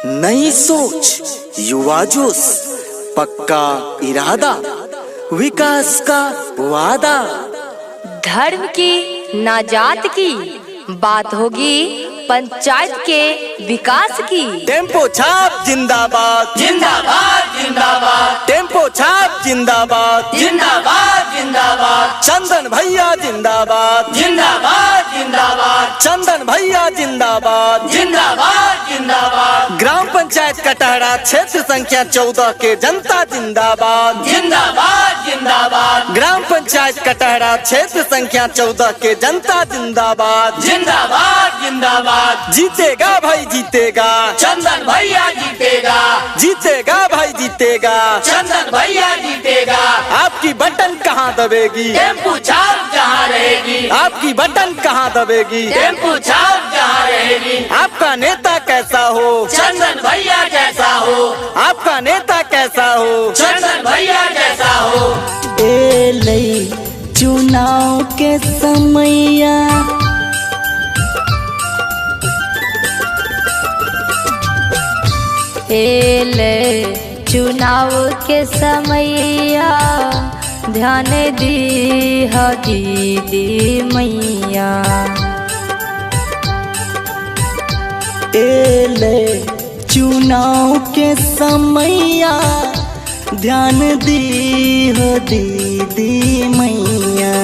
नई सोच, युवा जोश, पक्का इरादा, विकास का वादा। धर्म की ना जात की बात होगी, पंचायत के विकास की। टेम्पो छाप जिंदाबाद जिंदाबाद जिंदाबाद, टेम्पो छाप जिंदाबाद जिंदाबाद जिंदाबाद, चंदन भैया जिंदाबाद जिंदाबाद जिंदाबाद, चंदन भैया जिंदाबाद जिंदाबाद जिंदाबाद, ग्राम पंचायत कटहरा क्षेत्र संख्या 14 के जनता जिंदाबाद जिंदाबाद जिंदाबाद, ग्राम पंचायत कटहरा क्षेत्र संख्या 14 के जनता जिंदाबाद जिंदाबाद जिंदाबाद, जीतेगा भाई जीतेगा, चंदन भैया जीतेगा, जीतेगा भाई जीतेगा। चंदन भैया जीतेगा। आपकी बटन कहाँ दबेगी, टेम्पू छाप जहाँ रहेगी, आपकी बटन कहाँ दबेगी। टेम्पू छाप जहाँ रहेगी, आपका नेता कैसा हो, चंदन भैया जैसा हो, आपका नेता कैसा हो, चंदन भैया जैसा हो। एलै चुनाव के समैया, एले चुनाव के समैया, ध्यान दी दीदी मैया। एलै चुनाव के समैया, ध्यान दी हो दीदी मैया।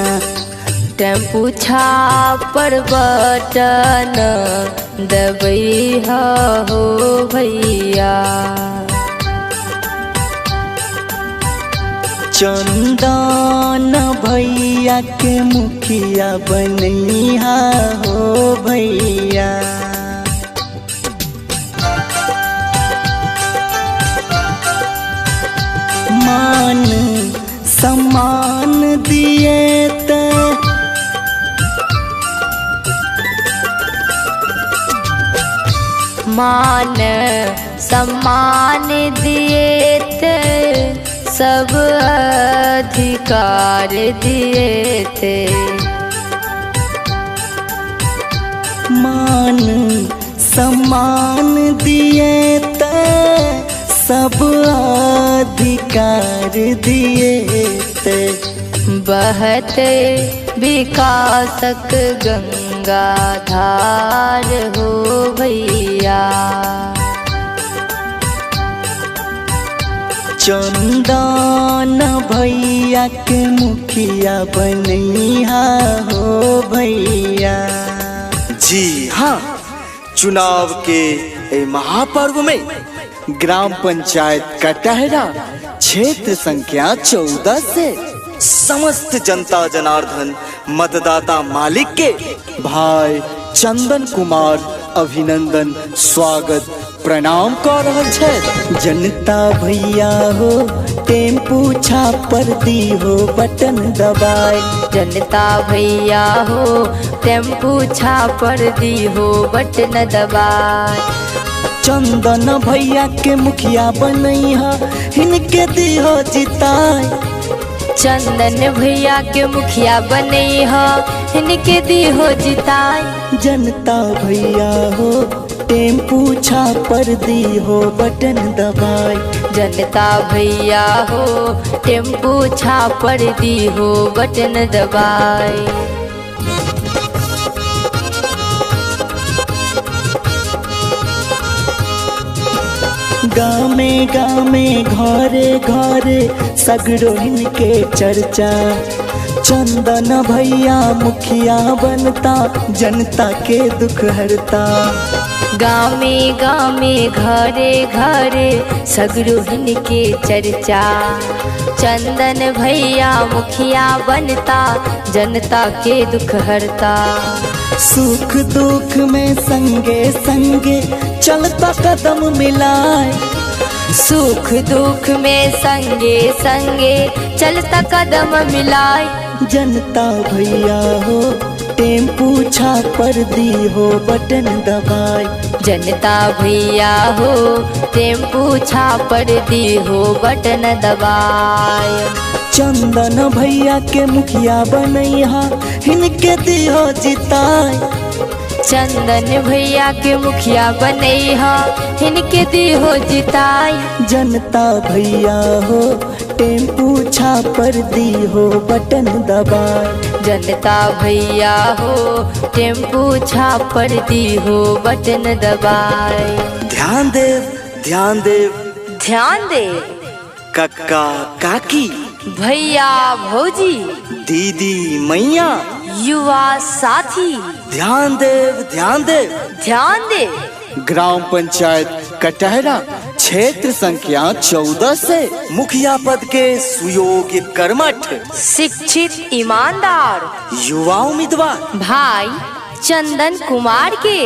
टेम्पू छापर बटन दबई हो भैया। चंदन भैया के मुखिया बनैया हो भैया। मान सम्मान दिए त मान सम्मान दिए थे, सब अधिकार दिए थे। मान सम्मान दिए त सब अधिकार दिए थे। बहते विकासक गंगा धार हो भैया। चंदन भैया के मुखिया बनैया हो भैया। जी हाँ, चुनाव के ए महापर्व में ग्राम पंचायत कटहरा क्षेत्र संख्या 14 से समस्त जनता जनार्दन मतदाता मालिक के भाई चंदन कुमार अभिनंदन स्वागत प्रणाम कर रहल छै। जनता भैया हो टेम्पू छापर दी हो बटन दबाए। जनता भैया हो टेम्पू छापर दी हो बटन दबाए। चंदन भैया के मुखिया बनैया, हिनके दी हो जिताए। चंदन भैया के मुखिया बनैया, इनके दी हो जिताई। जनता भैया हो टेम्पू छापर दी हो बटन दबाए। जनता भैया हो टेम्पू छापर दी हो बटन दबाए। गामे गामे घरे घरे सगरो इनके चर्चा। चंदन भैया मुखिया बनता, जनता के दुख हरता। गामे गामे घरे घरे सगरो इनके चर्चा। चंदन भैया मुखिया बनता, जनता के दुख हरता। सुख दुख में संगे संगे चलता कदम मिलाए। सुख दुख में संगे संगे चलता कदम मिलाए। जनता भैया हो टेम्पू छापर दी हो बटन दबाए। जनता भैया हो टेम्पू छापर दी हो बटन दबाए। चंदन भैया के मुखिया बनैया, हिनके दी हो जिताए। चंदन भैया के मुखिया बनैहा, इनके दी हो जिताई। जनता भैया हो टेम्पू छापर दी हो बटन दबाए। जनता भैया हो टेम्पू छापर दी हो बटन दबाए। ध्यान देव ध्यान देव ध्यान दे कक्का काकी भैया भौजी दीदी मैया युवा साथी ध्यान देव ध्यान देव। ध्यान दे। ग्राम पंचायत कटहरा क्षेत्र संख्या 14 से मुखिया पद के सुयोग्य कर्मठ शिक्षित ईमानदार युवा उम्मीदवार भाई चंदन कुमार के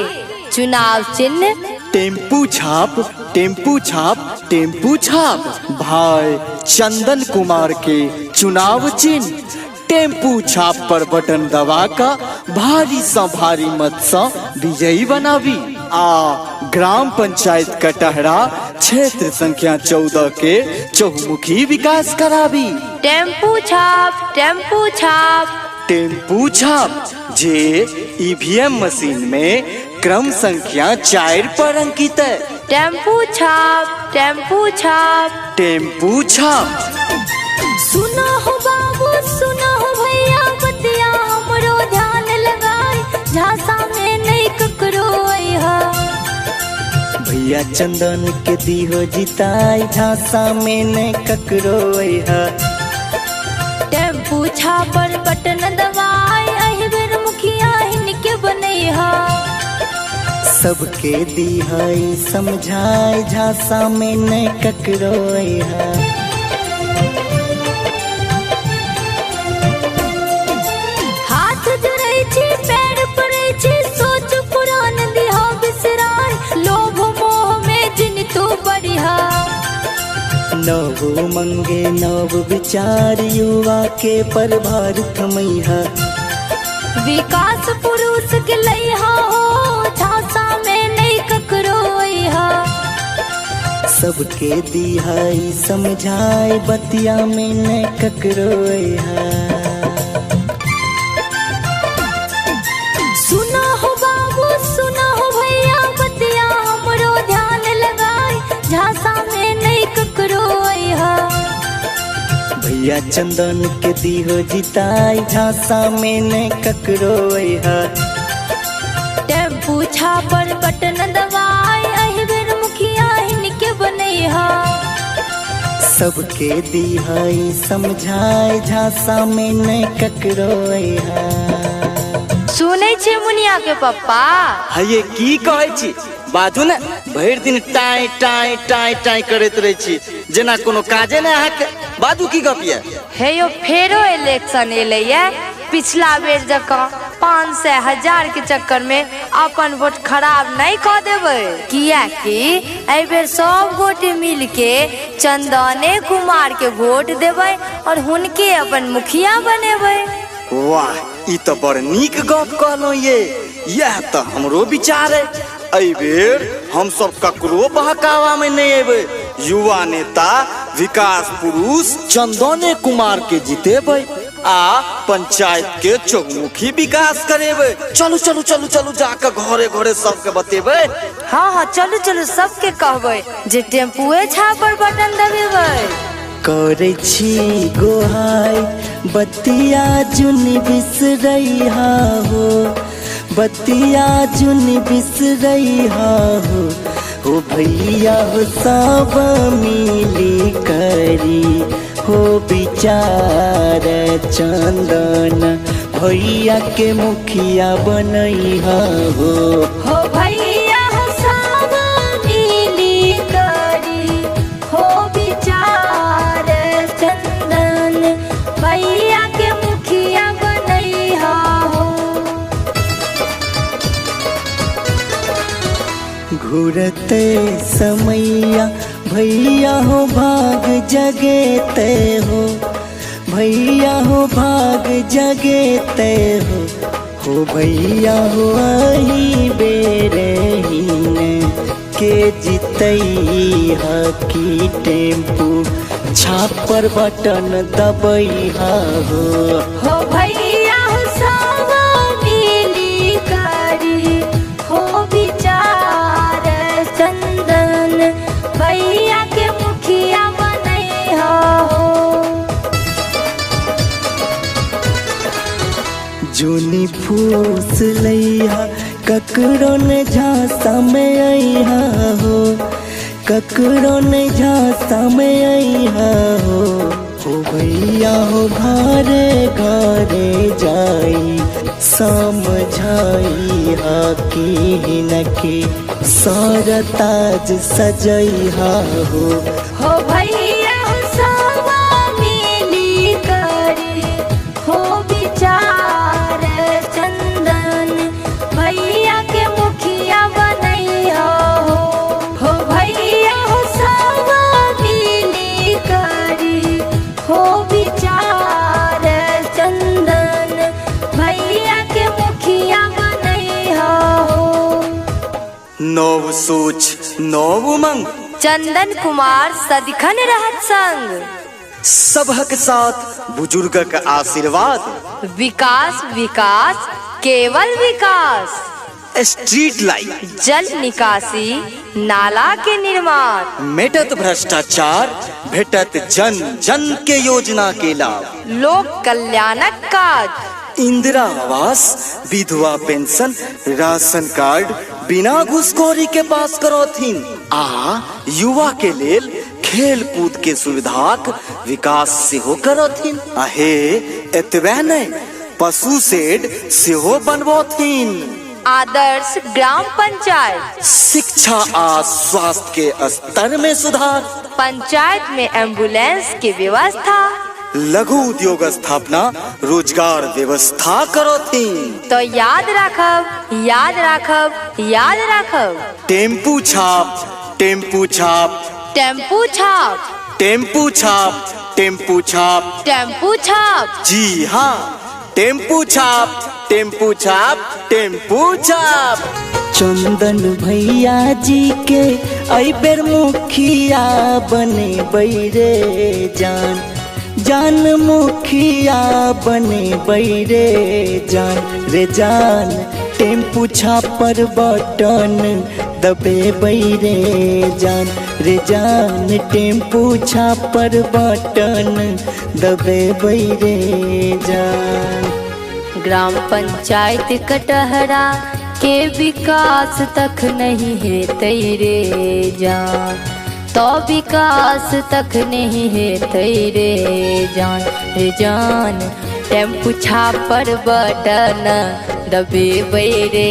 चुनाव चिन्ह टेम्पू छाप टेम्पू छाप टेम्पू छाप। भाई चंदन कुमार के चुनाव चिन्ह टेम्पू छाप पर बटन दबा का भारी सा भारी मत सा विजयी बनावी आ ग्राम पंचायत कटहरा क्षेत्र संख्या 14 के चहुमुखी विकास करावी। टेम्पू छाप टेम्पू छाप टेम्पू छाप जे ईवीएम मशीन में क्रम संख्या 4 पर अंकित है। टेम्पू छाप टेम्पू छाप टेम्पू छाप। सुना हो बाबू सुना हो भैया बतिया हमरो ध्यान लगाए, झांसा में नहीं ककरो आइहा। भैया चंदन के दी हो जिताई, झांसा में नहीं ककरो आइहा। टेम्पू छापर बटन दबाए, अहि बेर मुखिया इनके बनैहा। सबके दी है समझाए, झांसा में नहीं ककरो आइहा। हाथ जोड़ै छी पैर पड़ै छी, सोच पुरान दिहा बिसराय, लोभ मोह में जिन तू बढ़िया। नव मंगे नव विचार, युवा के प्रभार थमैहा। विकास पुरुष के लैहा हो, झांसा में नहीं ककरो आइहा। सबके दी है समझाए, बतिया में नहीं ककरो आइहा। सुना हो बाबू सुना हो भैया बतिया हमरो ध्यान लगाए, झांसा में नहीं ककरो आइहा। भैया चंदन के दी हो जिताई, झांसा में नहीं ककरो आइहा। टेम्पू छापर बटन दबाए, अहि बेर मुखिया इनके बनैहा। सबके दी है समझाए, झांसा में नहीं ककरो आइहा। सुनै छे मुनिया के पप्पा हये की कहै छी बाजू ने, भरि दिन टाई टाई टाई टाई करैत रहै छी जेना कोनो काजे नै अहाँके। बाजू की गप ये? हे यो फेरो इलेक्शन एलैया, पिछला बेर जकाँ 500,000 के चक्कर में अपन वोट खराब नहीं कऽ देबै, कियाकि एहि बेर सब गोटे मिल के चंदने कुमार के वोट देबै और हुनके अपन मुखिया बनेबै। वाह ई तो बड़ नीक गप कहलौं ये, यह तो हमरो विचार है। एहि बेर हम सब ककरो बहकावा में नहीं एबै, युवा नेता विकास पुरुष चंदने कुमार के जितेबै आ पंचायत के चहुमुखी विकास करेबै। चलू चलू चलू चलू जाकर घरे घरे सबके बतेबै। हाँ हाँ चलू चलू सबके कहबै जे टेम्पुए छापर बटन दबेबै। करे छी गोहाय बतिया जुन बिसरैहा हो, बतिया जुन बिसरैहा हो भैया हो सब मिली करी हो विचार, चंदन भैया के मुखिया बनैहा हो। भैया हो सब मिली करी हो विचार, चंदन भैया के मुखिया बनैहा हो। घूरते समैया भैया हो भाग जगेते हो, भैया हो भाग जगेते हो भैया हो आई बेरहीन के जितैहा की टेम्पू छापर बटन दबैहा हो। भैया हो सब मिली करी जूनी फूस लैहा ककरो न झांसा में अइहा हो, ककरो न झांसा में अइहा हो भैया हो घरे घरे जाई समझाई की न के सारा ताज सजइहा हो भैया सवा मिली करी हो विचार चंदन भैया के मुखिया बनैया हो भैया सवा मिली करी हो विचार चंदन भैया के मुखिया बनैया हो। नव सोच नव उमंग, चंदन कुमार सदिखन रहत संग, सबहक साथ बुजुर्गक आशीर्वाद, विकास विकास केवल विकास, स्ट्रीट लाइट, जल निकासी नाला के निर्माण, मेटत भ्रष्टाचार, भेटत जन जन के योजना के लाभ, लोक कल्याणक काज, इंदिरा आवास, विधवा पेंशन, राशन कार्ड बिना घुसखोरी के पास करथिन आ युवा के लेल खेल कूद के सुविधाक विकास सेहो करथिन। आहे एतबे नहीं, पशु शेड सेहो बनबथिन। आदर्श ग्राम पंचायत, शिक्षा आ स्वास्थ्य के स्तर में सुधार, पंचायत में एम्बुलेंस की व्यवस्था, लघु उद्योग स्थापना, रोजगार व्यवस्था करथिन। तो याद रखब याद रखब याद रखब, टेम्पू छाप टेम्पू छाप टेम्पू छाप टेम्पू छाप टेम्पू छाप, टेम्पू छाप, जी हाँ टेम्पू छाप टेम्पू छाप टेम्पू छाप। चंदन भैया जी के आई बेर मुखिया बने बैरे जान, जान मुखिया बने बैरे जान रे जान, टेम्पू छापर बटन दबे बैरे जान रे जान, टेम्पू छापर बटन दबे बैरे जान। ग्राम पंचायत कटहरा के विकास तक नहीं है तेरे जान, तो विकास तक नहीं है तेरे जान रे जान, टेम्पू छापर बटन दबे बैरे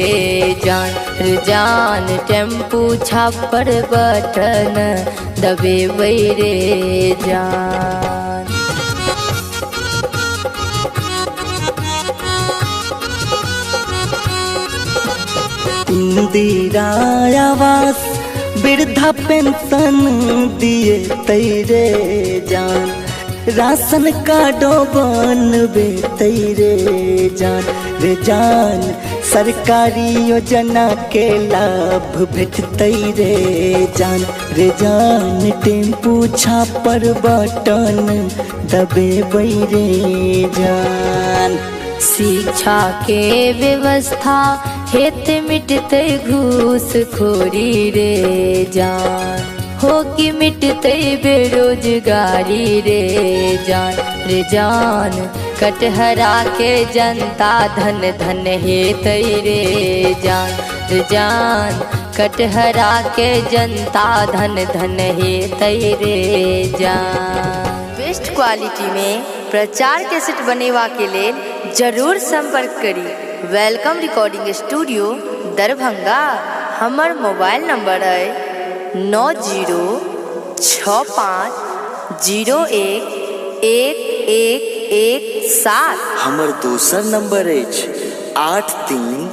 जान रे जान, टेम्पू छापर बटन दबे बैरे जान। इंदिरा आवास वृद्धा पेंशन दिए तेरे जान, राशन कार्डो बनबे तेरे जान रे जान, सरकारी योजना के लाभ भेटते रे जान रे जान, टेम्पू छापर बटन दबे बैरे जान। शिक्षा के व्यवस्था हेत मिटते घूसखोरी रे जान, हो कि मिटते बेरोजगारी रे जान रे जान, कटहरा के जनता धन धन हेतै रे जान रे जान, कटहरा के जनता धन धन हेतै रे जान। बेस्ट क्वालिटी में प्रचार कैसेट बनेवा के लिए जरूर संपर्क करी। Welcome recording studio Darbhanga. हमार मोबाइल नंबर है 9065011117। हमर दूसर नंबर अछि 83